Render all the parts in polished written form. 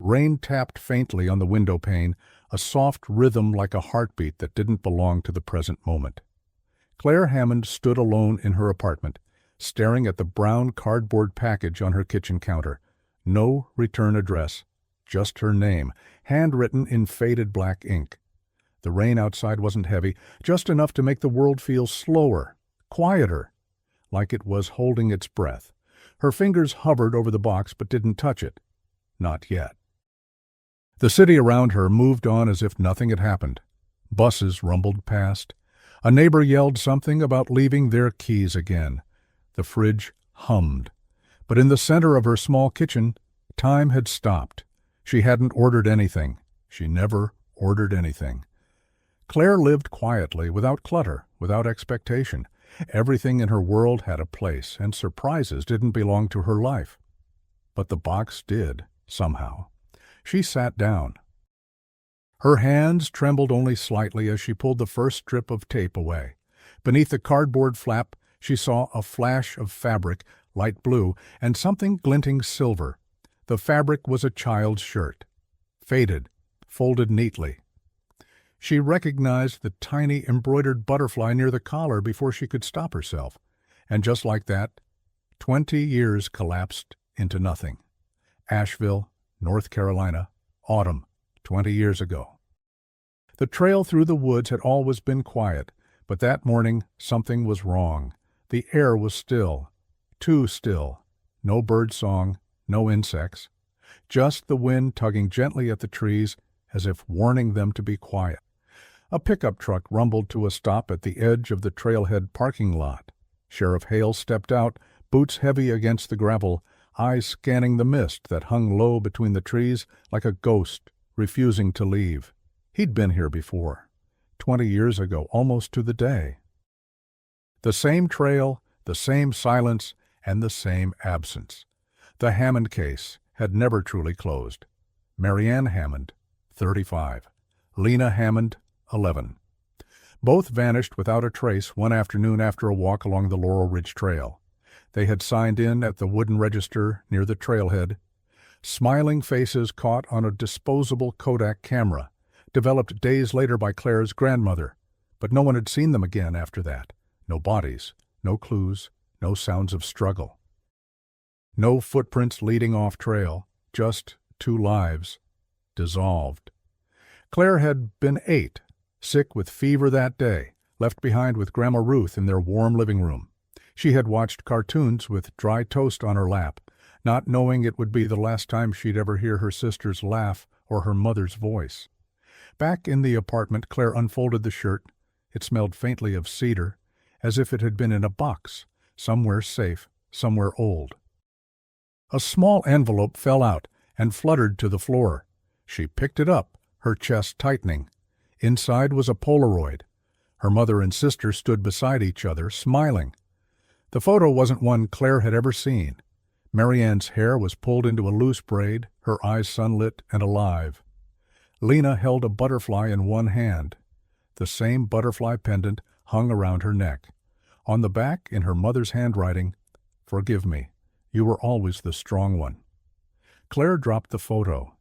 Rain tapped faintly on the window pane, a soft rhythm like a heartbeat that didn't belong to the present moment. Claire Hammond stood alone in her apartment, staring at the brown cardboard package on her kitchen counter. No return address, just her name, handwritten in faded black ink. The rain outside wasn't heavy, just enough to make the world feel slower, quieter, like it was holding its breath. Her fingers hovered over the box but didn't touch it. Not yet. The city around her moved on as if nothing had happened. Buses rumbled past. A neighbor yelled something about leaving their keys again. The fridge hummed. But in the center of her small kitchen, time had stopped. She hadn't ordered anything. She never ordered anything. Claire lived quietly, without clutter, without expectation. Everything in her world had a place, and surprises didn't belong to her life. But the box did, somehow. She sat down. Her hands trembled only slightly as she pulled the first strip of tape away. Beneath the cardboard flap, she saw a flash of fabric, light blue, and something glinting silver. The fabric was a child's shirt, faded, folded neatly. She recognized the tiny embroidered butterfly near the collar before she could stop herself. And just like that, 20 years collapsed into nothing. Asheville, North Carolina, autumn, 20 years ago. The trail through the woods had always been quiet, but that morning something was wrong. The air was still, too still. No bird song, no insects. Just the wind tugging gently at the trees as if warning them to be quiet. A pickup truck rumbled to a stop at the edge of the trailhead parking lot. Sheriff Hale stepped out, boots heavy against the gravel, eyes scanning the mist that hung low between the trees like a ghost, refusing to leave. He'd been here before, 20 years ago, almost to the day. The same trail, the same silence, and the same absence. The Hammond case had never truly closed. Marianne Hammond, 35. Lena Hammond, 11. Both vanished without a trace one afternoon after a walk along the Laurel Ridge Trail. They had signed in at the wooden register near the trailhead. Smiling faces caught on a disposable Kodak camera, developed days later by Claire's grandmother, but no one had seen them again after that. No bodies, no clues, no sounds of struggle. No footprints leading off trail, just two lives, dissolved. Claire had been 8, sick with fever that day, left behind with Grandma Ruth in their warm living room. She had watched cartoons with dry toast on her lap, not knowing it would be the last time she'd ever hear her sister's laugh or her mother's voice. Back in the apartment, Claire unfolded the shirt. It smelled faintly of cedar, as if it had been in a box, somewhere safe, somewhere old. A small envelope fell out and fluttered to the floor. She picked it up, her chest tightening. Inside was a Polaroid. Her mother and sister stood beside each other, smiling. The photo wasn't one Claire had ever seen. Marianne's hair was pulled into a loose braid, her eyes sunlit and alive. Lena held a butterfly in one hand. The same butterfly pendant hung around her neck. On the back, in her mother's handwriting, "Forgive me. You were always the strong one." Claire dropped the photo.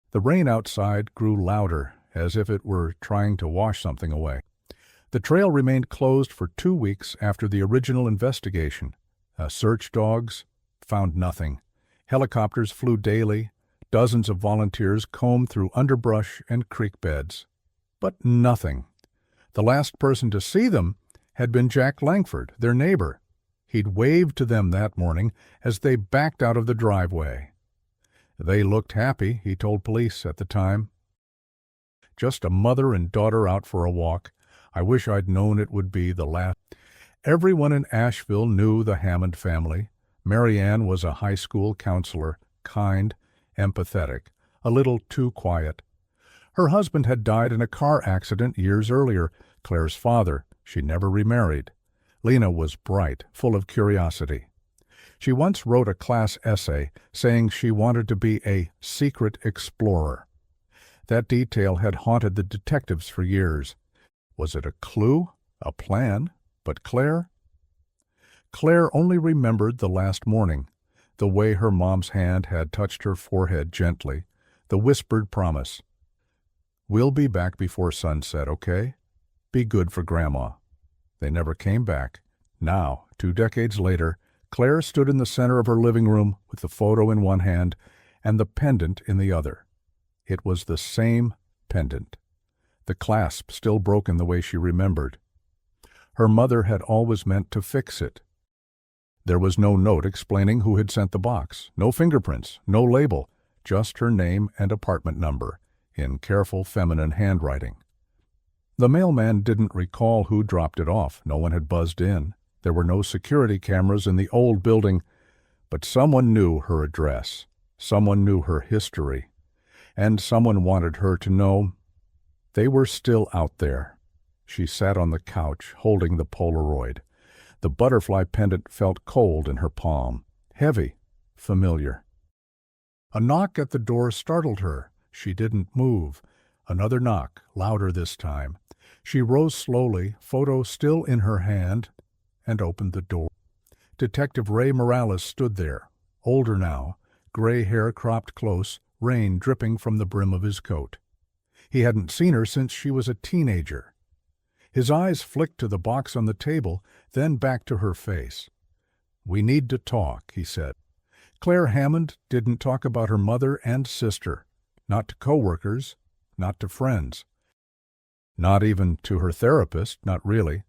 The rain outside grew louder, as if it were trying to wash something away. The trail remained closed for 2 weeks after the original investigation. Search dogs found nothing. Helicopters flew daily. Dozens of volunteers combed through underbrush and creek beds. But nothing. The last person to see them had been Jack Langford, their neighbor. He'd waved to them that morning as they backed out of the driveway. They looked happy, he told police at the time. Just a mother and daughter out for a walk. I wish I'd known it would be the last. Everyone in Asheville knew the Hammond family. Marianne was a high school counselor, kind, empathetic, a little too quiet. Her husband had died in a car accident years earlier, Claire's father. She never remarried. Lena was bright, full of curiosity. She once wrote a class essay saying she wanted to be a secret explorer. That detail had haunted the detectives for years. Was it a clue? A plan? But Claire? Claire only remembered the last morning. The way her mom's hand had touched her forehead gently, the whispered promise. "We'll be back before sunset, okay? Be good for Grandma." They never came back. Now, 2 decades later, Claire stood in the center of her living room with the photo in one hand and the pendant in the other. It was the same pendant. The clasp still broken the way she remembered. Her mother had always meant to fix it. There was no note explaining who had sent the box, no fingerprints, no label, just her name and apartment number, in careful feminine handwriting. The mailman didn't recall who dropped it off. No one had buzzed in. There were no security cameras in the old building, but someone knew her address. Someone knew her history. And someone wanted her to know they were still out there. She sat on the couch, holding the Polaroid. The butterfly pendant felt cold in her palm, heavy, familiar. A knock at the door startled her. She didn't move. Another knock, louder this time. She rose slowly, photo still in her hand, and opened the door. Detective Ray Morales stood there, older now, gray hair cropped close, rain dripping from the brim of his coat. He hadn't seen her since she was a teenager. His eyes flicked to the box on the table, then back to her face. "We need to talk," he said. Claire Hammond didn't talk about her mother and sister, not to coworkers, not to friends. Not even to her therapist, not really.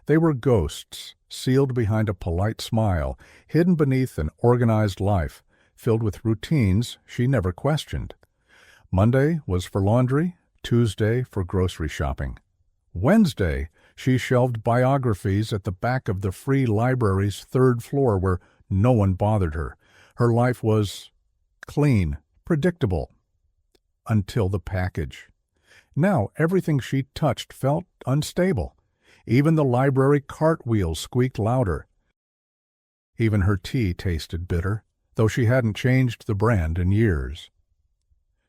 They were ghosts, sealed behind a polite smile, hidden beneath an organized life, filled with routines she never questioned. Monday was for laundry, Tuesday for grocery shopping. Wednesday, she shelved biographies at the back of the free library's 3rd floor where no one bothered her. Her life was clean, predictable, until the package. Now everything she touched felt unstable. Even the library cartwheel squeaked louder. Even her tea tasted bitter, though she hadn't changed the brand in years.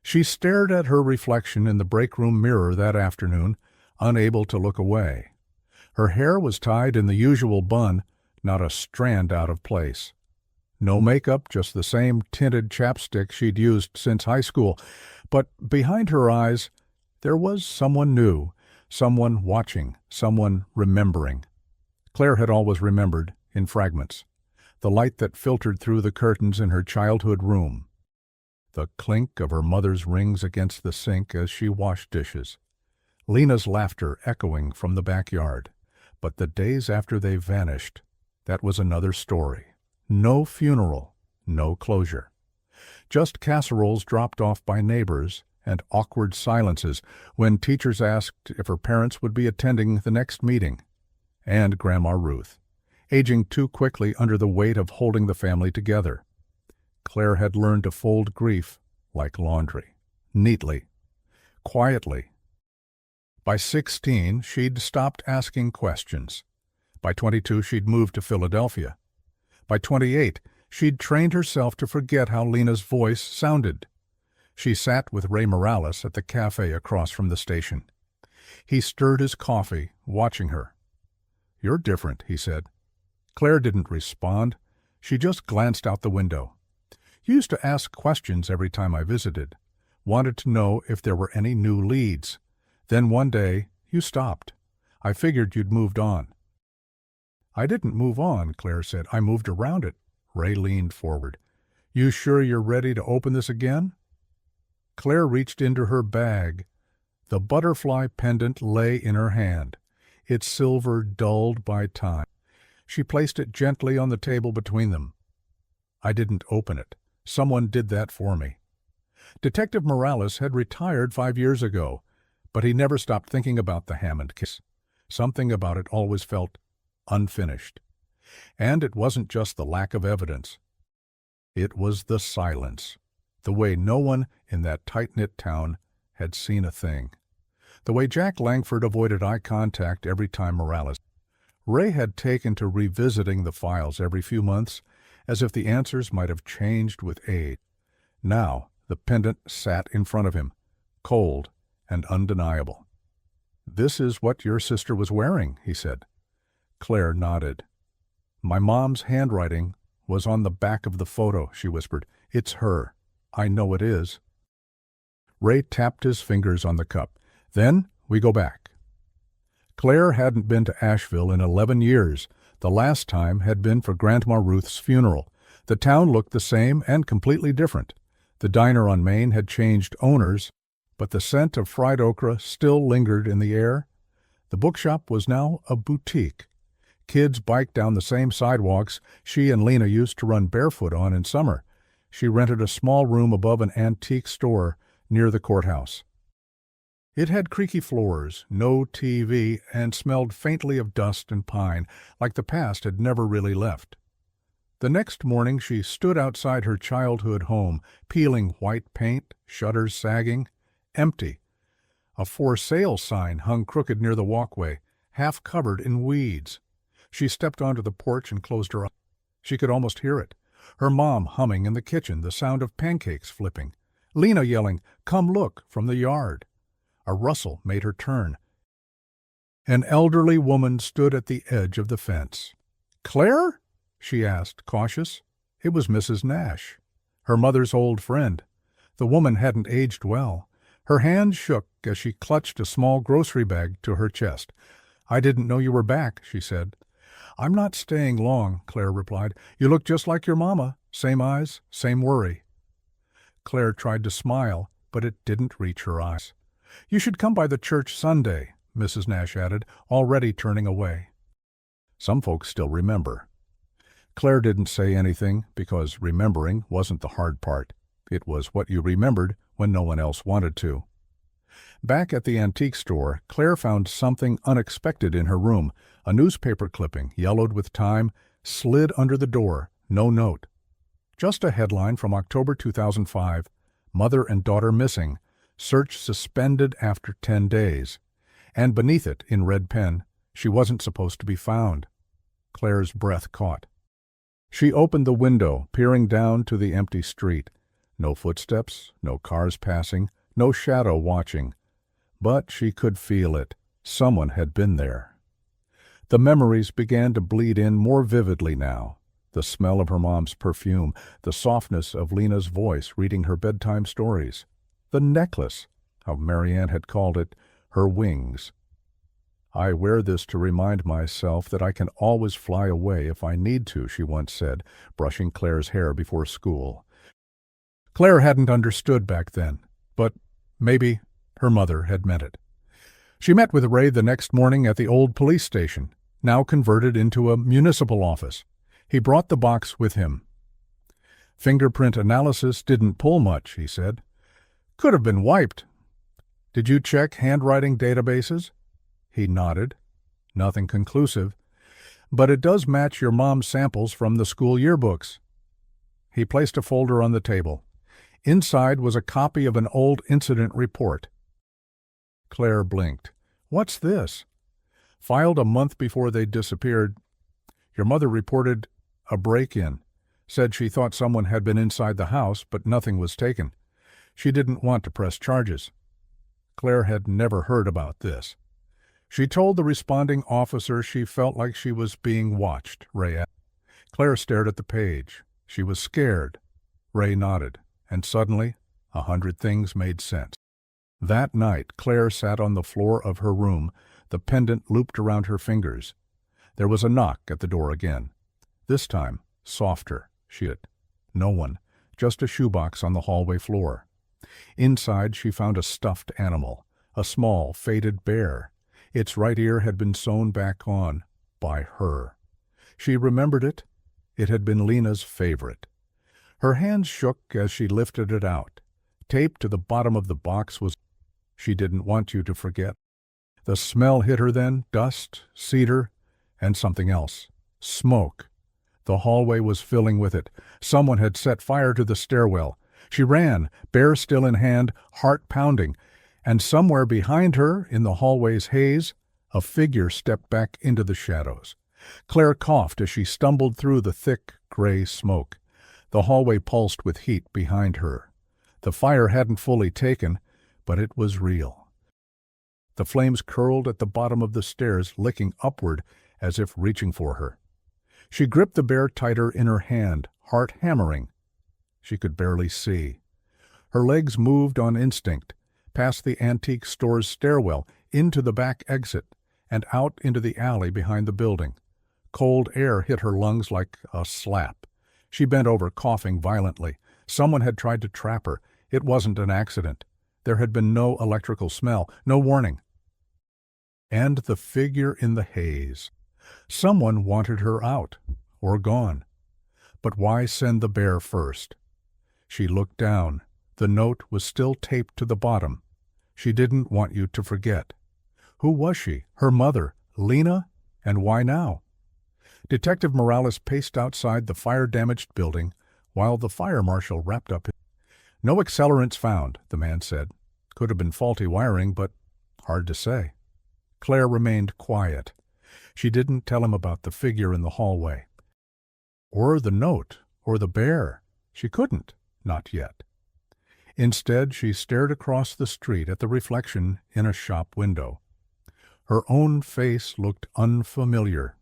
She stared at her reflection in the break-room mirror that afternoon, unable to look away. Her hair was tied in the usual bun, not a strand out of place. No makeup, just the same tinted chapstick she'd used since high school. But behind her eyes, there was someone new, someone watching, someone remembering. Claire had always remembered, in fragments. The light that filtered through the curtains in her childhood room. The clink of her mother's rings against the sink as she washed dishes. Lena's laughter echoing from the backyard. But the days after they vanished, that was another story. No funeral, no closure. Just casseroles dropped off by neighbors and awkward silences when teachers asked if her parents would be attending the next meeting. And Grandma Ruth, aging too quickly under the weight of holding the family together. Claire had learned to fold grief like laundry, neatly, quietly. By 16, she'd stopped asking questions. By 22, she'd moved to Philadelphia. By 28, she'd trained herself to forget how Lena's voice sounded. She sat with Ray Morales at the cafe across from the station. He stirred his coffee, watching her. "You're different," he said. Claire didn't respond. She just glanced out the window. "You used to ask questions every time I visited. Wanted to know if there were any new leads. Then one day, you stopped. I figured you'd moved on." "I didn't move on," Claire said. "I moved around it." Ray leaned forward. "You sure you're ready to open this again?" Claire reached into her bag. The butterfly pendant lay in her hand, its silver dulled by time. She placed it gently on the table between them. "I didn't open it. Someone did that for me." Detective Morales had retired 5 years ago, but he never stopped thinking about the Hammond case. Something about it always felt unfinished. And it wasn't just the lack of evidence. It was the silence, the way no one in that tight-knit town had seen a thing, the way Jack Langford avoided eye contact every time Morales. Ray had taken to revisiting the files every few months, as if the answers might have changed with age. Now the pendant sat in front of him, cold and undeniable. "This is what your sister was wearing," he said. Claire nodded. "My mom's handwriting was on the back of the photo," she whispered. "It's her. I know it is." Ray tapped his fingers on the cup. "Then we go back." Claire hadn't been to Asheville in 11 years. The last time had been for Grandma Ruth's funeral. The town looked the same and completely different. The diner on Main had changed owners, but the scent of fried okra still lingered in the air. The bookshop was now a boutique. Kids biked down the same sidewalks she and Lena used to run barefoot on in summer. She rented a small room above an antique store near the courthouse. It had creaky floors, no TV, and smelled faintly of dust and pine, like the past had never really left. The next morning she stood outside her childhood home, peeling white paint, shutters sagging, empty. A "for sale" sign hung crooked near the walkway, half covered in weeds. She stepped onto the porch and closed her eyes. She could almost hear it. Her mom humming in the kitchen, the sound of pancakes flipping. Lena yelling, "Come look," from the yard. A rustle made her turn. An elderly woman stood at the edge of the fence. "Claire?" she asked, cautious. It was Mrs. Nash, her mother's old friend. The woman hadn't aged well. Her hand shook as she clutched a small grocery bag to her chest. "I didn't know you were back," she said. "I'm not staying long," Claire replied. "You look just like your mama. Same eyes, same worry." Claire tried to smile, but it didn't reach her eyes. "You should come by the church Sunday," Mrs. Nash added, already turning away. Some folks still remember. Claire didn't say anything because remembering wasn't the hard part. It was what you remembered when no one else wanted to. Back at the antique store, Claire found something unexpected in her room. A newspaper clipping, yellowed with time, slid under the door, no note. Just a headline from October 2005, "Mother and daughter missing. Search suspended after 10 days." And beneath it, in red pen, "She wasn't supposed to be found." Claire's breath caught. She opened the window, peering down to the empty street. No footsteps, no cars passing, no shadow watching. But she could feel it. Someone had been there. The memories began to bleed in more vividly now. The smell of her mom's perfume, the softness of Lena's voice reading her bedtime stories. The necklace, how Marianne had called it, her wings. "I wear this to remind myself that I can always fly away if I need to," she once said, brushing Claire's hair before school. Claire hadn't understood back then, but maybe her mother had meant it. She met with Ray the next morning at the old police station, now converted into a municipal office. He brought the box with him. "Fingerprint analysis didn't pull much," he said. "Could have been wiped." "Did you check handwriting databases?" He nodded. "Nothing conclusive. But it does match your mom's samples from the school yearbooks." He placed a folder on the table. Inside was a copy of an old incident report. Claire blinked. "What's this?" "Filed a month before they disappeared. Your mother reported a break-in. Said she thought someone had been inside the house, but nothing was taken. She didn't want to press charges." Claire had never heard about this. She told the responding officer she felt like she was being watched, Ray asked. Claire stared at the page. She was scared. Ray nodded, and suddenly 100 things made sense. That night, Claire sat on the floor of her room, the pendant looped around her fingers. There was a knock at the door again. This time, softer. No one, just a shoebox on the hallway floor. Inside, she found a stuffed animal, a small, faded bear. Its right ear had been sewn back on, by her. She remembered it. It had been Lena's favorite. Her hands shook as she lifted it out. Taped to the bottom of the box was, "She didn't want you to forget." The smell hit her then, dust, cedar, and something else. Smoke. The hallway was filling with it. Someone had set fire to the stairwell. She ran, bear still in hand, heart pounding, and somewhere behind her, in the hallway's haze, a figure stepped back into the shadows. Claire coughed as she stumbled through the thick, gray smoke. The hallway pulsed with heat behind her. The fire hadn't fully taken, but it was real. The flames curled at the bottom of the stairs, licking upward as if reaching for her. She gripped the bear tighter in her hand, heart hammering. She could barely see. Her legs moved on instinct, past the antique store's stairwell, into the back exit, and out into the alley behind the building. Cold air hit her lungs like a slap. She bent over, coughing violently. Someone had tried to trap her. It wasn't an accident. There had been no electrical smell, no warning. And the figure in the haze. Someone wanted her out, or gone. But why send the bear first? She looked down. The note was still taped to the bottom. She didn't want you to forget. Who was she? Her mother, Lena? And why now? Detective Morales paced outside the fire-damaged building while the fire marshal wrapped up his... No accelerants found, the man said. Could have been faulty wiring, but hard to say. Claire remained quiet. She didn't tell him about the figure in the hallway. Or the note, or the bear. She couldn't, not yet. Instead, she stared across the street at the reflection in a shop window. Her own face looked unfamiliar.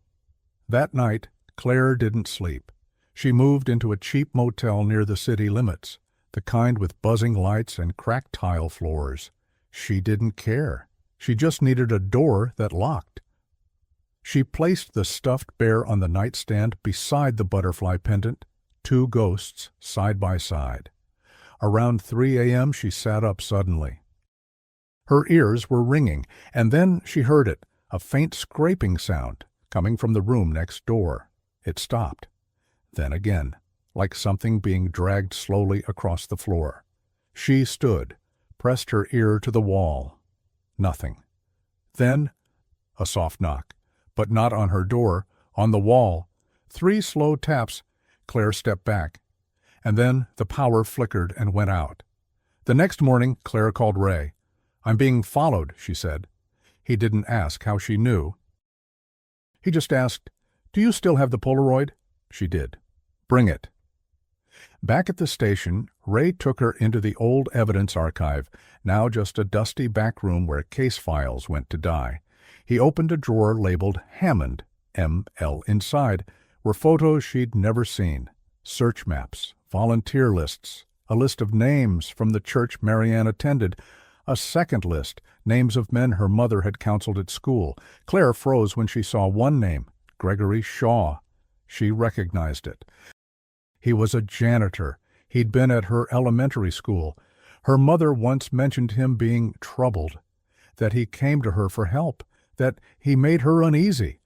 That night, Claire didn't sleep. She moved into a cheap motel near the city limits, the kind with buzzing lights and cracked tile floors. She didn't care. She just needed a door that locked. She placed the stuffed bear on the nightstand beside the butterfly pendant, two ghosts side by side. Around 3 a.m. she sat up suddenly. Her ears were ringing, and then she heard it, a faint scraping sound, coming from the room next door. It stopped. Then again, like something being dragged slowly across the floor. She stood, pressed her ear to the wall. Nothing. Then a soft knock, but not on her door, on the wall. 3 slow taps. Claire stepped back, and then the power flickered and went out. The next morning, Claire called Ray. "I'm being followed," she said. He didn't ask how she knew. He just asked, "Do you still have the Polaroid?" She did. "Bring it." Back at the station, Ray took her into the old evidence archive, now just a dusty back room where case files went to die. He opened a drawer labeled Hammond, M.L. Inside were photos she'd never seen, search maps, volunteer lists, a list of names from the church Marianne attended, a second list, names of men her mother had counseled at school. Claire froze when she saw one name, Gregory Shaw. She recognized it. He was a janitor. He'd been at her elementary school. Her mother once mentioned him being troubled, that he came to her for help, that he made her uneasy.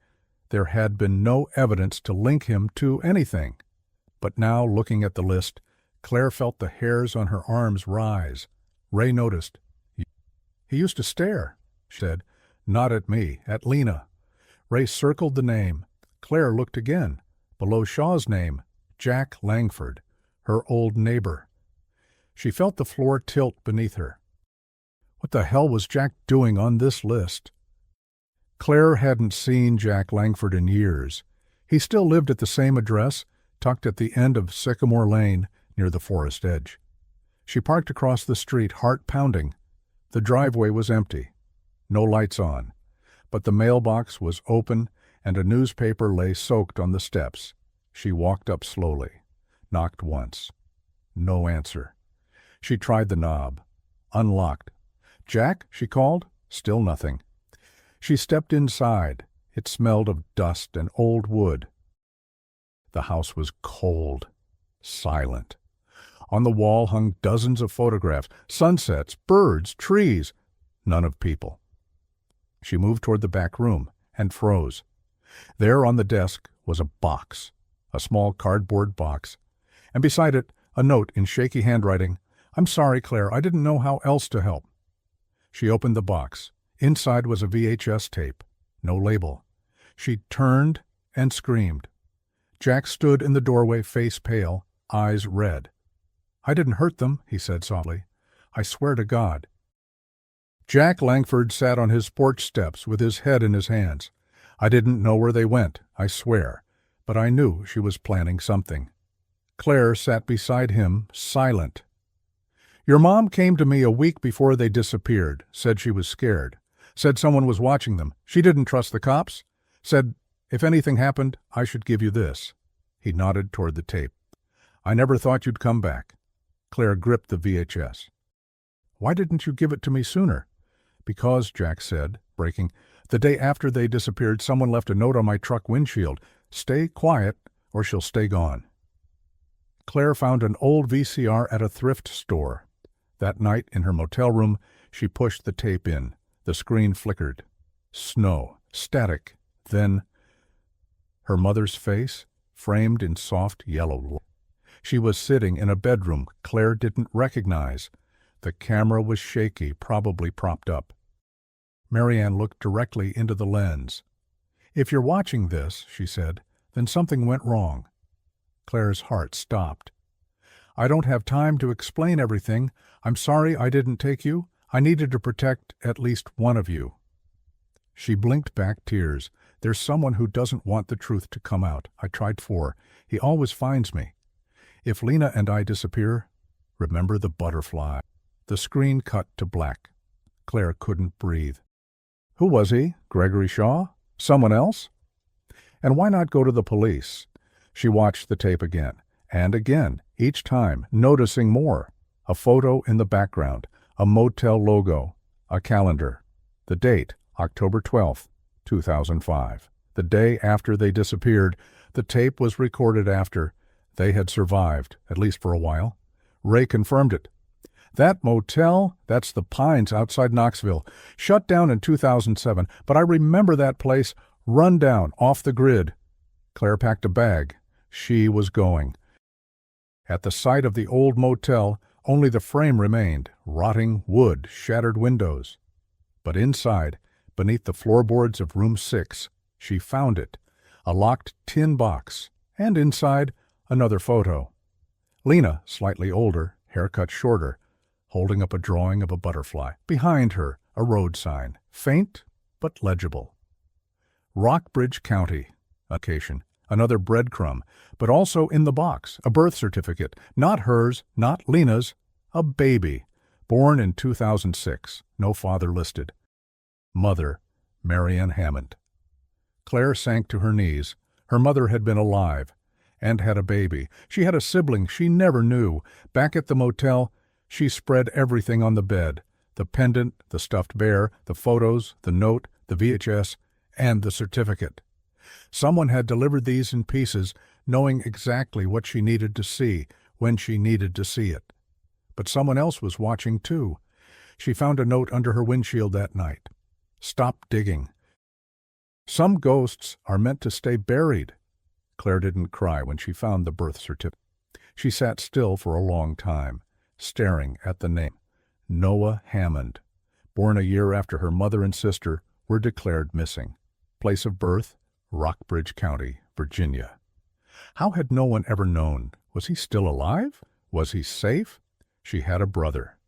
There had been no evidence to link him to anything. But now, looking at the list, Claire felt the hairs on her arms rise. Ray noticed. "He used to stare," she said. "Not at me, at Lena." Ray circled the name. Claire looked again. Below Shaw's name, Jack Langford, her old neighbor. She felt the floor tilt beneath her. What the hell was Jack doing on this list? Claire hadn't seen Jack Langford in years. He still lived at the same address, tucked at the end of Sycamore Lane, near the forest edge. She parked across the street, heart pounding. The driveway was empty. No lights on. But the mailbox was open, and a newspaper lay soaked on the steps. She walked up slowly, knocked once. No answer. She tried the knob. Unlocked. "Jack?" she called. Still nothing. She stepped inside. It smelled of dust and old wood. The house was cold, silent. On the wall hung dozens of photographs, sunsets, birds, trees, none of people. She moved toward the back room and froze. There on the desk was a box, a small cardboard box, and beside it a note in shaky handwriting. "I'm sorry, Claire, I didn't know how else to help." She opened the box. Inside was a VHS tape, no label. She turned and screamed. Jack stood in the doorway, face pale, eyes red. "I didn't hurt them," he said softly. "I swear to God." Jack Langford sat on his porch steps with his head in his hands. "I didn't know where they went, I swear, but I knew she was planning something." Claire sat beside him, silent. "Your mom came to me a week before they disappeared, said she was scared, said someone was watching them. She didn't trust the cops, said If anything happened, I should give you this." He nodded toward the tape. "I never thought you'd come back." Claire gripped the VHS. "Why didn't you give it to me sooner?" "Because," Jack said, breaking, "the day after they disappeared, someone left a note on my truck windshield. Stay quiet, or she'll stay gone." Claire found an old VCR at a thrift store. That night, in her motel room, she pushed the tape in. The screen flickered. Snow. Static. Then her mother's face, framed in soft yellow light. She was sitting in a bedroom Claire didn't recognize. The camera was shaky, probably propped up. Marianne looked directly into the lens. "If you're watching this," she said, "then something went wrong." Claire's heart stopped. "I don't have time to explain everything. I'm sorry I didn't take you. I needed to protect at least one of you." She blinked back tears. "There's someone who doesn't want the truth to come out. I tried for. He always finds me. If Lena and I disappear, remember the butterfly." The screen cut to black. Claire couldn't breathe. Who was he? Gregory Shaw? Someone else? And why not go to the police? She watched the tape again, and again, each time, noticing more. A photo in the background, a motel logo, a calendar. The date, October 12th, 2005. The day after they disappeared. The tape was recorded after. They had survived, at least for a while. Ray confirmed it. "That motel, that's the Pines outside Knoxville. Shut down in 2007, but I remember that place, run down, off the grid." Claire packed a bag. She was going. At the site of the old motel, only the frame remained, rotting wood, shattered windows. But inside, beneath the floorboards of room 6, she found it, a locked tin box, and inside, another photo. Lena, slightly older, haircut shorter, holding up a drawing of a butterfly. Behind her, a road sign, faint but legible. Rockbridge County, location, another breadcrumb, but also in the box, a birth certificate, not hers, not Lena's, a baby, born in 2006, no father listed. Mother, Marianne Hammond. Claire sank to her knees. Her mother had been alive and had a baby. She had a sibling she never knew. Back at the motel, she spread everything on the bed, the pendant, the stuffed bear, the photos, the note, the VHS, and the certificate. Someone had delivered these in pieces, knowing exactly what she needed to see, when she needed to see it. But someone else was watching too. She found a note under her windshield that night. "Stop digging. Some ghosts are meant to stay buried." Claire didn't cry when she found the birth certificate. She sat still for a long time, staring at the name. Noah Hammond, born a year after her mother and sister were declared missing. Place of birth, Rockbridge County, Virginia. How had no one ever known? Was he still alive? Was he safe? She had a brother.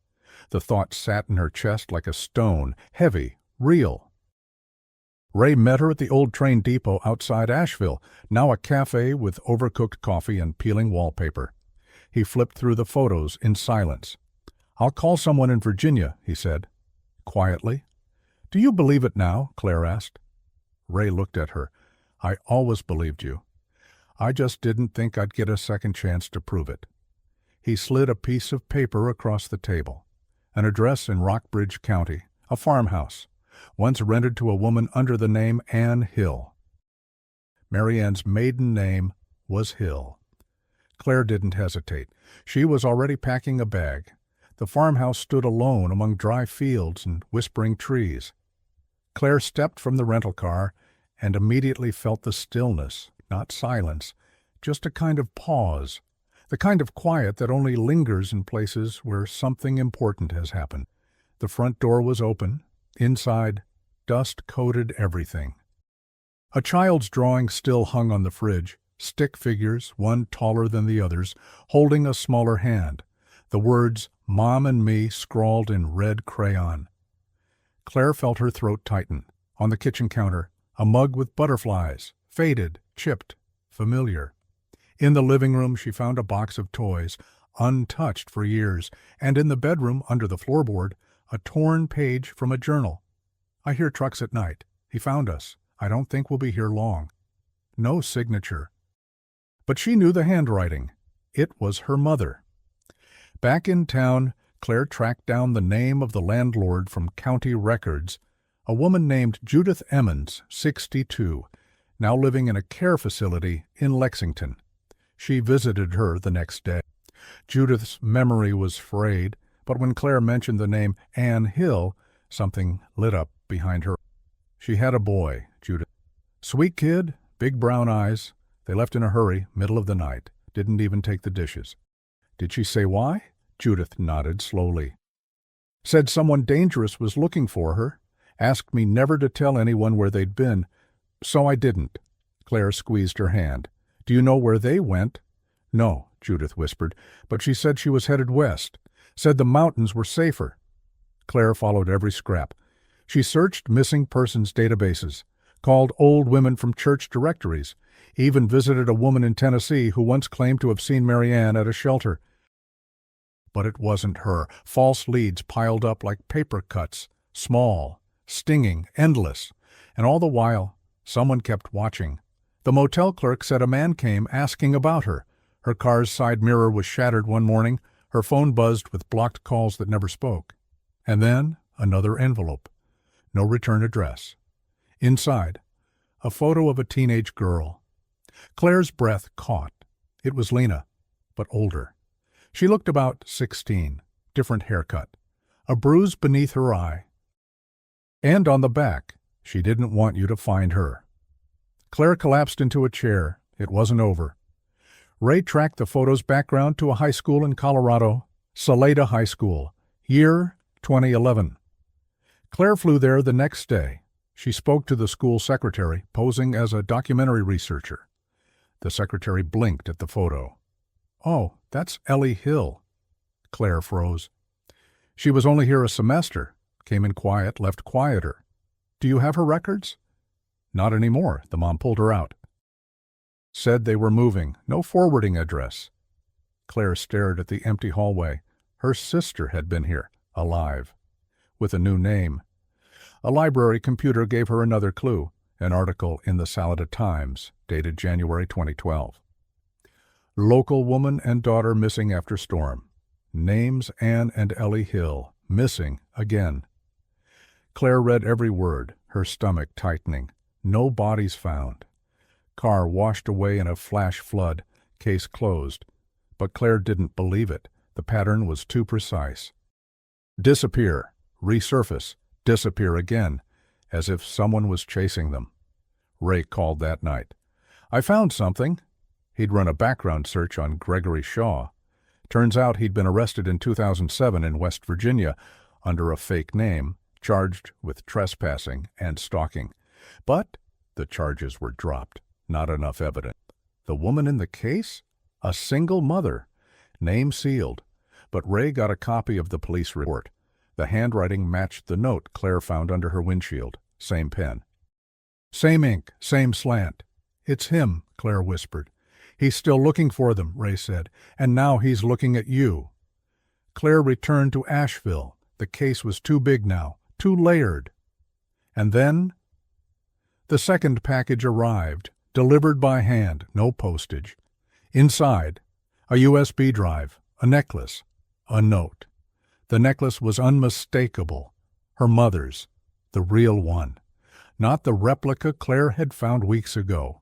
The thought sat in her chest like a stone, heavy, real. Ray met her at the old train depot outside Asheville, now a cafe with overcooked coffee and peeling wallpaper. He flipped through the photos in silence. "I'll call someone in Virginia," he said, quietly. "Do you believe it now?" Claire asked. Ray looked at her. "I always believed you. I just didn't think I'd get a second chance to prove it." He slid a piece of paper across the table. An address in Rockbridge County, a farmhouse, once rented to a woman under the name Anne Hill. Marianne's maiden name was Hill. Claire didn't hesitate. She was already packing a bag. The farmhouse stood alone among dry fields and whispering trees. Claire stepped from the rental car and immediately felt the stillness, not silence, just a kind of pause, the kind of quiet that only lingers in places where something important has happened. The front door was open. Inside, dust coated everything. A child's drawing still hung on the fridge, stick figures, one taller than the others, holding a smaller hand, the words "Mom and Me" scrawled in red crayon. Claire felt her throat tighten. On the kitchen counter, a mug with butterflies, faded, chipped, familiar. In the living room, she found a box of toys, untouched for years, and in the bedroom, under the floorboard, a torn page from a journal. "I hear trucks at night. He found us. I don't think we'll be here long." no signature. But she knew the handwriting. It was her mother. Back in town, Claire tracked down the name of the landlord from county records, a woman named Judith Emmons, 62, now living in a care facility in Lexington. She visited her the next day. Judith's memory was frayed, but when Claire mentioned the name Ann Hill, something lit up behind her. She had a boy, Judith. Sweet kid, big brown eyes. They left in a hurry, middle of the night. Didn't even take the dishes. Did she say why? Judith nodded slowly. Said someone dangerous was looking for her. Asked me never to tell anyone where they'd been. So I didn't. Claire squeezed her hand. Do you know where they went? No, Judith whispered, but she said she was headed west. Said the mountains were safer. Claire followed every scrap. She searched missing persons databases, called old women from church directories, even visited a woman in Tennessee who once claimed to have seen Mary Ann at a shelter. But it wasn't her. False leads piled up like paper cuts, small, stinging, endless. And all the while, someone kept watching. The motel clerk said a man came asking about her. Her car's side mirror was shattered one morning. Her phone buzzed with blocked calls that never spoke. And then another envelope. No return address. Inside, a photo of a teenage girl. Claire's breath caught. It was Lena, but older. She looked about 16, different haircut, a bruise beneath her eye. And on the back, she didn't want you to find her. Claire collapsed into a chair. It wasn't over. Ray tracked the photo's background to a high school in Colorado, Salida High School, year 2011. Claire flew there the next day. She spoke to the school secretary, posing as a documentary researcher. The secretary blinked at the photo. Oh, that's Ellie Hill. Claire froze. She was only here a semester. Came in quiet, left quieter. Do you have her records? Not anymore. The mom pulled her out. Said they were moving. No forwarding address. Claire stared at the empty hallway. Her sister had been here, alive, with a new name. A library computer gave her another clue, an article in the Salida Times, dated January 2012. Local woman and daughter missing after storm. Names Ann and Ellie Hill, missing again. Claire read every word, her stomach tightening. No bodies found. Car washed away in a flash flood, case closed. But Claire didn't believe it. The pattern was too precise. Disappear, resurface, disappear again, as if someone was chasing them. Ray called that night. I found something. He'd run a background search on Gregory Shaw. Turns out he'd been arrested in 2007 in West Virginia under a fake name, charged with trespassing and stalking. But the charges were dropped. Not enough evidence. The woman in the case? A single mother. Name sealed. But Ray got a copy of the police report. The handwriting matched the note Claire found under her windshield. Same pen. Same ink, same slant. It's him, Claire whispered. He's still looking for them, Ray said, and now he's looking at you. Claire returned to Asheville. The case was too big now, too layered. And then the second package arrived, delivered by hand, no postage. Inside, a USB drive, a necklace, a note. The necklace was unmistakable. Her mother's, the real one, not the replica Claire had found weeks ago.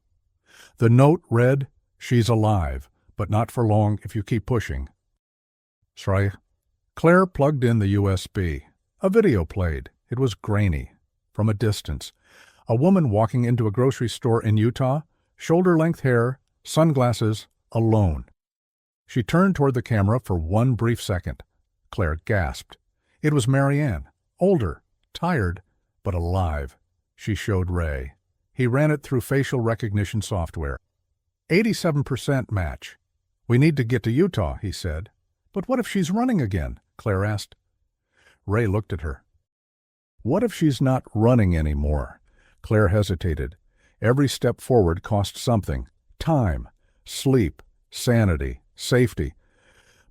The note read, "She's alive, but not for long if you keep pushing." Sorry. Claire plugged in the USB. A video played. It was grainy. From a distance. A woman walking into a grocery store in Utah, shoulder-length hair, sunglasses, alone. She turned toward the camera for one brief second. Claire gasped. It was Mary Ann, older, tired, but alive. She showed Ray. He ran it through facial recognition software. 87% match. We need to get to Utah, he said. But what if she's running again? Claire asked. Ray looked at her. What if she's not running anymore? Claire hesitated. Every step forward cost something. Time, sleep, sanity, safety.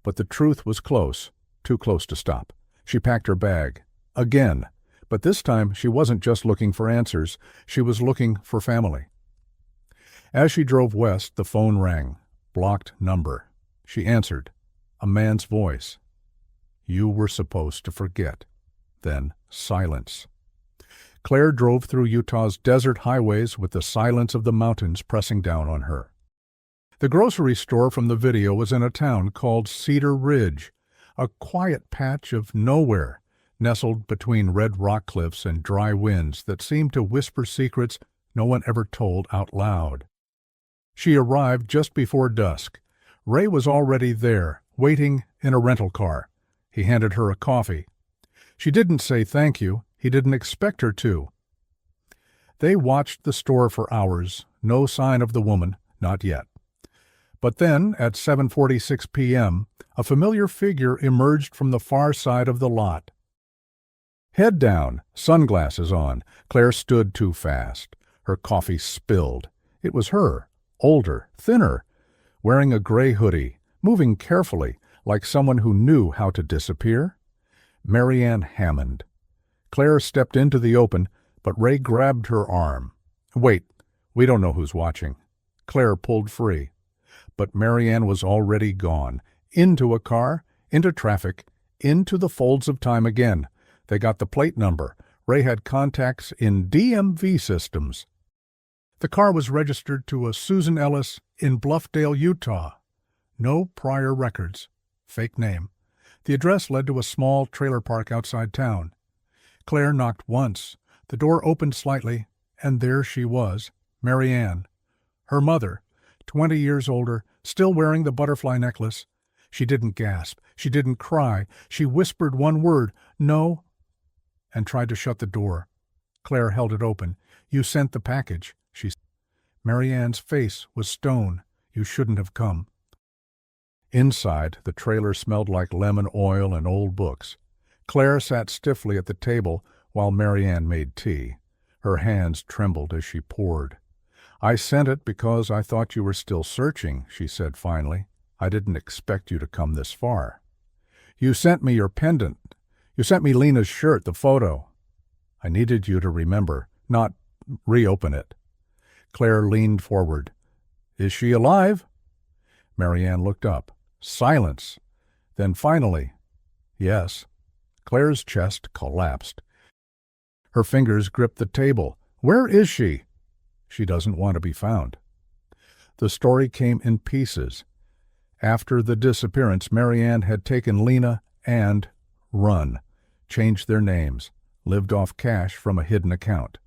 But the truth was close, too close to stop. She packed her bag. Again. But this time she wasn't just looking for answers. She was looking for family. As she drove west, the phone rang. Blocked number. She answered. A man's voice. You were supposed to forget. Then silence. Claire drove through Utah's desert highways with the silence of the mountains pressing down on her. The grocery store from the video was in a town called Cedar Ridge, a quiet patch of nowhere, nestled between red rock cliffs and dry winds that seemed to whisper secrets no one ever told out loud. She arrived just before dusk. Ray was already there, waiting in a rental car. He handed her a coffee. She didn't say thank you. He didn't expect her to. They watched the store for hours, no sign of the woman, not yet. But then, at 7:46 p.m., a familiar figure emerged from the far side of the lot. Head down, sunglasses on, Claire stood too fast. Her coffee spilled. It was her, older, thinner, wearing a gray hoodie, moving carefully, like someone who knew how to disappear. Marianne Hammond. Claire stepped into the open, but Ray grabbed her arm. Wait, we don't know who's watching. Claire pulled free. But Marianne was already gone. Into a car, into traffic, into the folds of time again. They got the plate number. Ray had contacts in DMV systems. The car was registered to a Susan Ellis in Bluffdale, Utah. No prior records. Fake name. The address led to a small trailer park outside town. Claire knocked once. The door opened slightly, and there she was, Marianne. Her mother, 20 years older, still wearing the butterfly necklace. She didn't gasp. She didn't cry. She whispered one word, no, and tried to shut the door. Claire held it open. You sent the package, she said. Marianne's face was stone. You shouldn't have come. Inside, the trailer smelled like lemon oil and old books. Claire sat stiffly at the table while Marianne made tea. Her hands trembled as she poured. I sent it because I thought you were still searching, she said finally. I didn't expect you to come this far. You sent me your pendant. You sent me Lena's shirt, the photo. I needed you to remember, not reopen it. Claire leaned forward. Is she alive? Marianne looked up. Silence. Then finally, yes. Claire's chest collapsed. Her fingers gripped the table. Where is she? She doesn't want to be found. The story came in pieces. After the disappearance, Marianne had taken Lena and run, changed their names, lived off cash from a hidden account.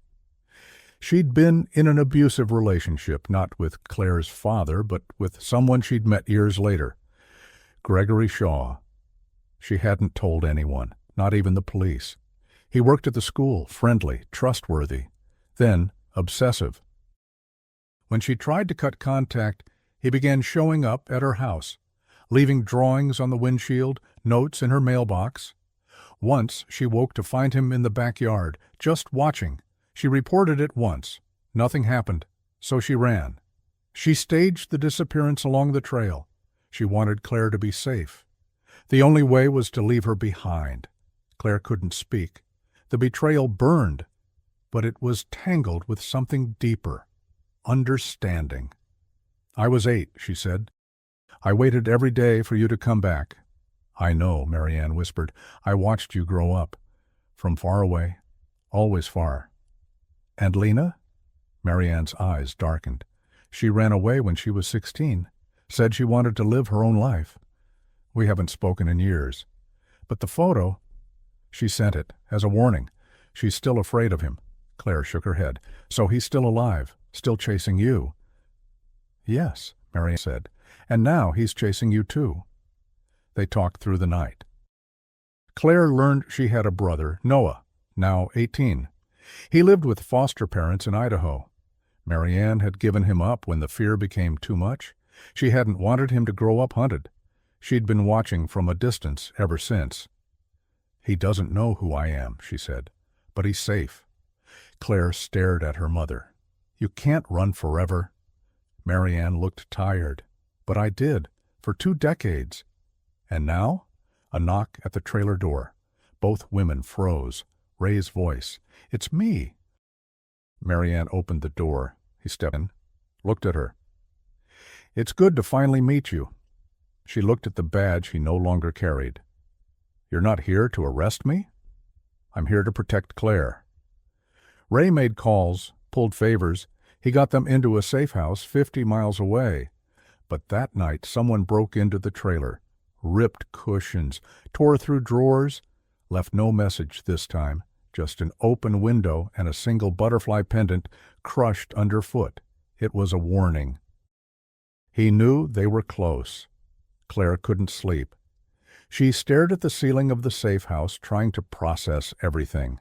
She'd been in an abusive relationship, not with Claire's father, but with someone she'd met years later, Gregory Shaw. She hadn't told anyone, not even the police. He worked at the school, friendly, trustworthy, then obsessive. When she tried to cut contact, he began showing up at her house, leaving drawings on the windshield, notes in her mailbox. Once she woke to find him in the backyard, just watching. She reported it once. Nothing happened, so she ran. She staged the disappearance along the trail. She wanted Claire to be safe. The only way was to leave her behind. Claire couldn't speak. The betrayal burned, but it was tangled with something deeper. Understanding. I was 8, she said. I waited every day for you to come back. I know, Marianne whispered. I watched you grow up. From far away, always far. And Lena? Marianne's eyes darkened. She ran away when she was 16, said she wanted to live her own life. We haven't spoken in years. But the photo, she sent it as a warning. She's still afraid of him. Claire shook her head. So he's still alive, still chasing you. Yes, Marianne said. And now he's chasing you too. They talked through the night. Claire learned she had a brother, Noah, now 18. He lived with foster parents in Idaho. Marianne had given him up when the fear became too much. She hadn't wanted him to grow up hunted. She'd been watching from a distance ever since. He doesn't know who I am, she said, but he's safe. Claire stared at her mother. You can't run forever. Marianne looked tired. But I did, for 2 decades. And now? A knock at the trailer door. Both women froze. Ray's voice. It's me. Marianne opened the door. He stepped in. looked at her. "It's good to finally meet you." She looked at the badge he no longer carried. "You're not here to arrest me?" "I'm here to protect Claire." Ray made calls, pulled favors. He got them into a safe house 50 miles away. But that night someone broke into the trailer, ripped cushions, tore through drawers, left no message this time, just an open window and a single butterfly pendant crushed underfoot. It was a warning. He knew they were close. Claire couldn't sleep. She stared at the ceiling of the safe house, trying to process everything.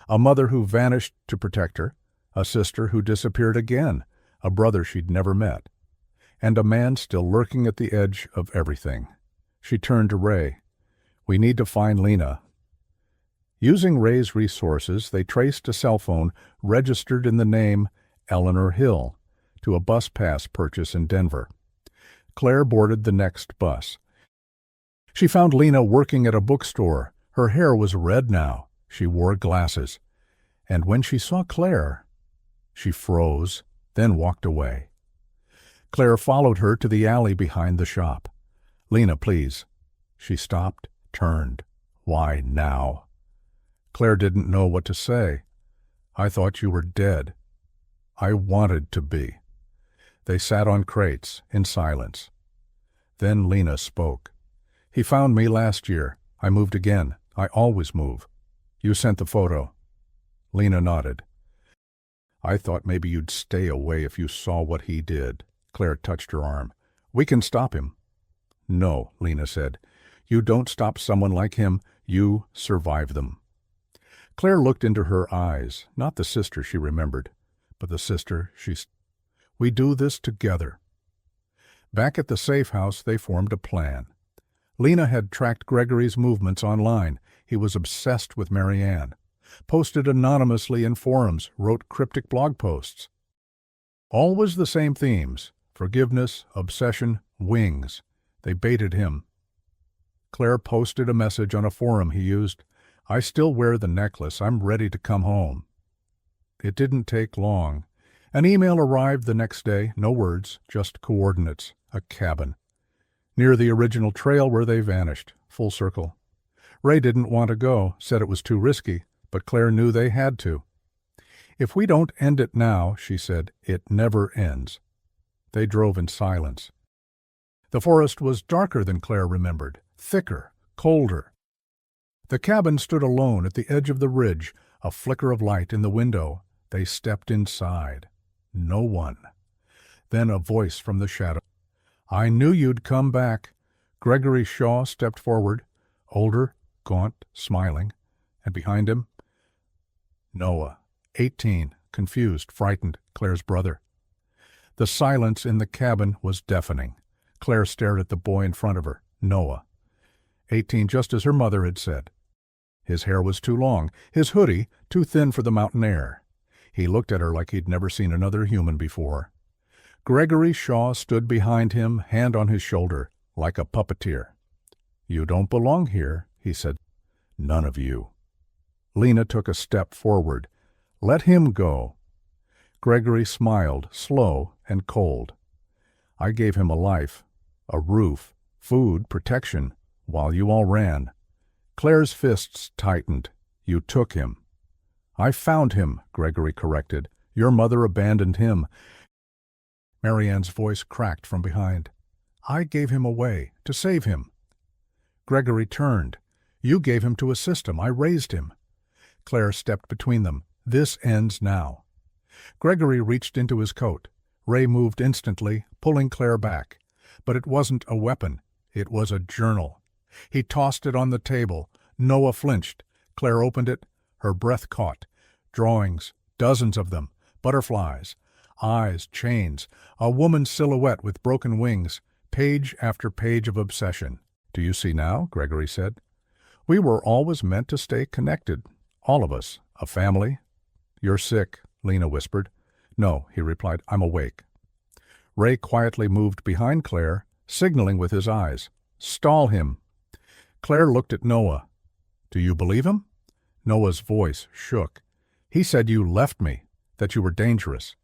A mother who vanished to protect her, a sister who disappeared again, a brother she'd never met, and a man still lurking at the edge of everything. She turned to Ray. "We need to find Lena." Using Ray's resources, they traced a cell phone registered in the name Eleanor Hill to a bus pass purchase in Denver. Claire boarded the next bus. She found Lena working at a bookstore. Her hair was red now. She wore glasses. And when she saw Claire, she froze, then walked away. Claire followed her to the alley behind the shop. "Lena, please." She stopped, turned. "Why now?" Claire didn't know what to say. "I thought you were dead." "I wanted to be." They sat on crates, in silence. Then Lena spoke. "He found me last year. I moved again. I always move. You sent the photo." Lena nodded. "I thought maybe you'd stay away if you saw what he did." Claire touched her arm. "We can stop him." "No," Lena said. "You don't stop someone like him. You survive them." Claire looked into her eyes, not the sister she remembered, but the sister "We do this together." Back at the safe house, they formed a plan. Lena had tracked Gregory's movements online. He was obsessed with Marianne. Posted anonymously in forums, wrote cryptic blog posts. Always the same themes: forgiveness, obsession, wings. They baited him. Claire posted a message on a forum he used. "I still wear the necklace. I'm ready to come home." It didn't take long. An email arrived the next day, no words, just coordinates, a cabin. Near the original trail where they vanished, full circle. Ray didn't want to go, said it was too risky, but Claire knew they had to. "If we don't end it now," she said, "it never ends." They drove in silence. The forest was darker than Claire remembered, thicker, colder. The cabin stood alone at the edge of the ridge, a flicker of light in the window. They stepped inside. No one. Then a voice from the shadow. "I knew you'd come back." Gregory Shaw stepped forward, older, gaunt, smiling, and behind him, Noah, 18, confused, frightened, Claire's brother. The silence in the cabin was deafening. Claire stared at the boy in front of her, Noah. 18, just as her mother had said. His hair was too long, his hoodie too thin for the mountain air. He looked at her like he'd never seen another human before. Gregory Shaw stood behind him, hand on his shoulder, like a puppeteer. "You don't belong here," he said. "None of you." Lena took a step forward. "Let him go." Gregory smiled, slow and cold. "I gave him a life, a roof, food, protection, while you all ran." Claire's fists tightened. "You took him." "I found him," Gregory corrected. "Your mother abandoned him." Marianne's voice cracked from behind. "I gave him away, to save him." Gregory turned. "You gave him to a system. I raised him." Claire stepped between them. "This ends now." Gregory reached into his coat. Ray moved instantly, pulling Claire back. But it wasn't a weapon. It was a journal. He tossed it on the table. Noah flinched. Claire opened it. Her breath caught. Drawings, dozens of them, butterflies, eyes, chains, a woman's silhouette with broken wings, page after page of obsession. "Do you see now?" Gregory said. "We were always meant to stay connected, all of us, a family." "You're sick," Lena whispered. "No," he replied, "I'm awake." Ray quietly moved behind Claire, signaling with his eyes. "Stall him." Claire looked at Noah. "Do you believe him?" Noah's voice shook. "He said you left me, that you were dangerous."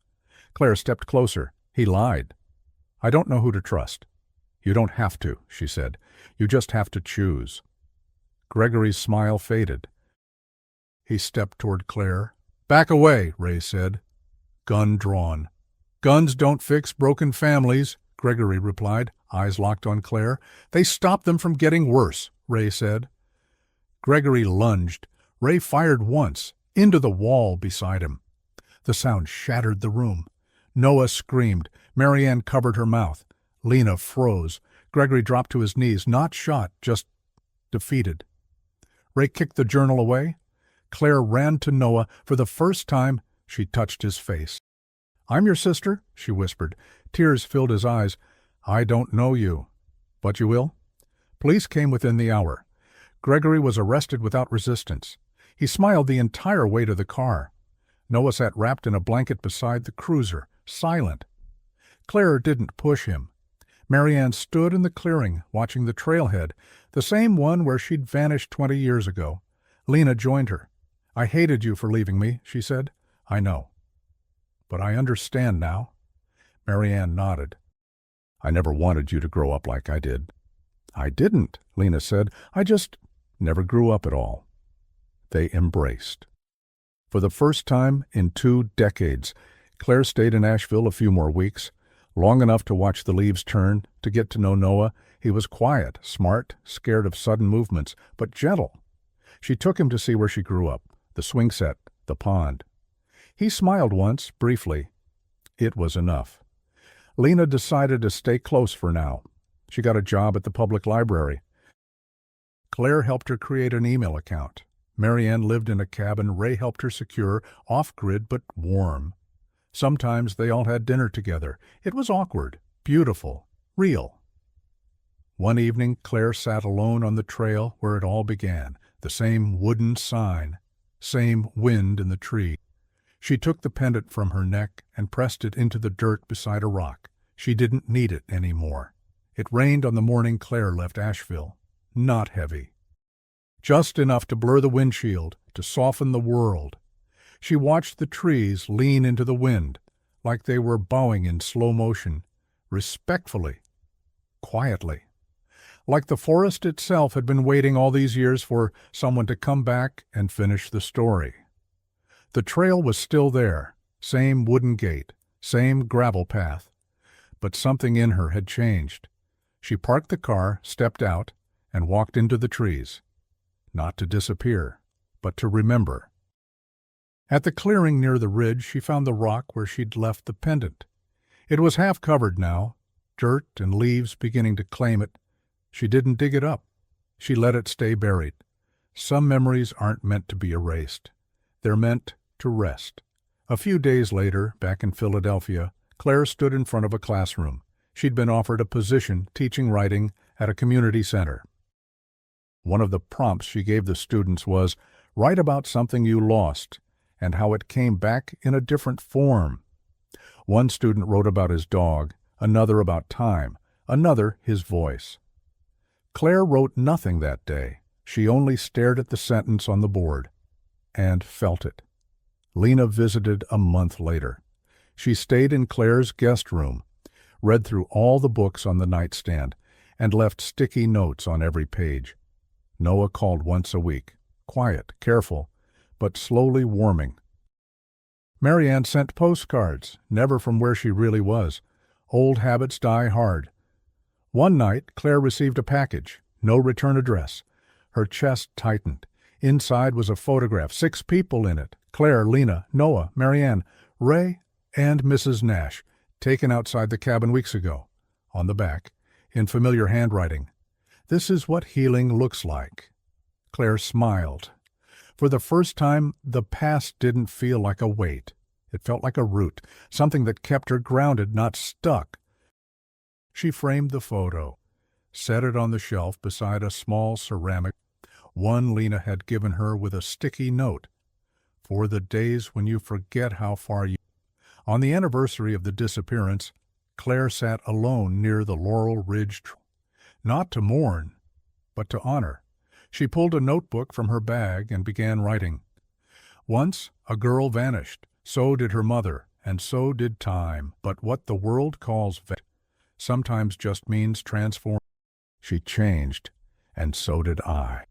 Claire stepped closer. He lied. I don't know who to trust. You don't have to, she said. You just have to choose. Gregory's smile faded. He stepped toward Claire. Back away, Ray said. Gun drawn. Guns don't fix broken families, Gregory replied, eyes locked on Claire. They stop them from getting worse, Ray said. Gregory lunged. Ray fired once, into the wall beside him. The sound shattered the room. Noah screamed. Marianne covered her mouth. Lena froze. Gregory dropped to his knees, not shot, just defeated. Ray kicked the journal away. Claire ran to Noah. For the first time, she touched his face. I'm your sister, she whispered. Tears filled his eyes. I don't know you. But you will? Police came within the hour. Gregory was arrested without resistance. He smiled the entire way to the car. Noah sat wrapped in a blanket beside the cruiser, silent. Claire didn't push him. Marianne stood in the clearing, watching the trailhead, the same one where she'd vanished 20 years ago. Lena joined her. I hated you for leaving me, she said. I know. But I understand now. Marianne nodded. I never wanted you to grow up like I did. I didn't, Lena said. I just never grew up at all. They embraced. For the first time in 2 decades, Claire stayed in Asheville a few more weeks, long enough to watch the leaves turn, to get to know Noah. He was quiet, smart, scared of sudden movements, but gentle. She took him to see where she grew up, the swing set, the pond. He smiled once, briefly. It was enough. Lena decided to stay close for now. She got a job at the public library. Claire helped her create an email account. Marianne lived in a cabin Ray helped her secure, off-grid but warm. Sometimes they all had dinner together. It was awkward, beautiful, real. One evening, Claire sat alone on the trail where it all began, the same wooden sign, same wind in the tree. She took the pendant from her neck and pressed it into the dirt beside a rock. She didn't need it anymore. It rained on the morning Claire left Asheville. Not heavy. Just enough to blur the windshield, to soften the world. She watched the trees lean into the wind, like they were bowing in slow motion, respectfully, quietly. Like the forest itself had been waiting all these years for someone to come back and finish the story. The trail was still there, same wooden gate, same gravel path. But something in her had changed. She parked the car, stepped out, and walked into the trees. Not to disappear, but to remember. At the clearing near the ridge, she found the rock where she'd left the pendant. It was half covered now, dirt and leaves beginning to claim it. She didn't dig it up. She let it stay buried. Some memories aren't meant to be erased. They're meant to rest. A few days later, back in Philadelphia, Claire stood in front of a classroom. She'd been offered a position teaching writing at a community center. One of the prompts she gave the students was, write about something you lost and how it came back in a different form. One student wrote about his dog, another about time, another his voice. Claire wrote nothing that day. She only stared at the sentence on the board and felt it. Lena visited a month later. She stayed in Claire's guest room, read through all the books on the nightstand, and left sticky notes on every page. Noah called once a week, quiet, careful, but slowly warming. Marianne sent postcards, never from where she really was. Old habits die hard. One night, Claire received a package, no return address. Her chest tightened. Inside was a photograph, 6 people in it. Claire, Lena, Noah, Marianne, Ray, and Mrs. Nash, taken outside the cabin weeks ago. On the back, in familiar handwriting, this is what healing looks like. Claire smiled. For the first time, the past didn't feel like a weight. It felt like a root, something that kept her grounded, not stuck. She framed the photo, set it on the shelf beside a small ceramic, one Lena had given her with a sticky note. For the days when you forget how far you... On the anniversary of the disappearance, Claire sat alone near the Laurel Ridge Trail. Not to mourn, but to honor. She pulled a notebook from her bag and began writing. Once, a girl vanished. So did her mother And so did time. But what the world calls sometimes just means transform. She changed, and so did I.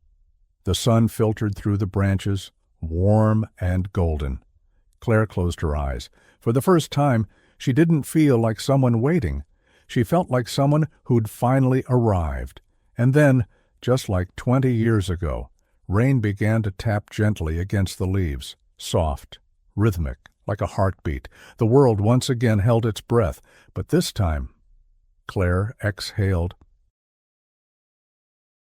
The sun filtered through the branches, warm and golden. Claire closed her eyes. For the first time, she didn't feel like someone waiting. She felt like someone who'd finally arrived. And then, just like 20 years ago, rain began to tap gently against the leaves, soft, rhythmic, like a heartbeat. The world once again held its breath, but this time, Claire exhaled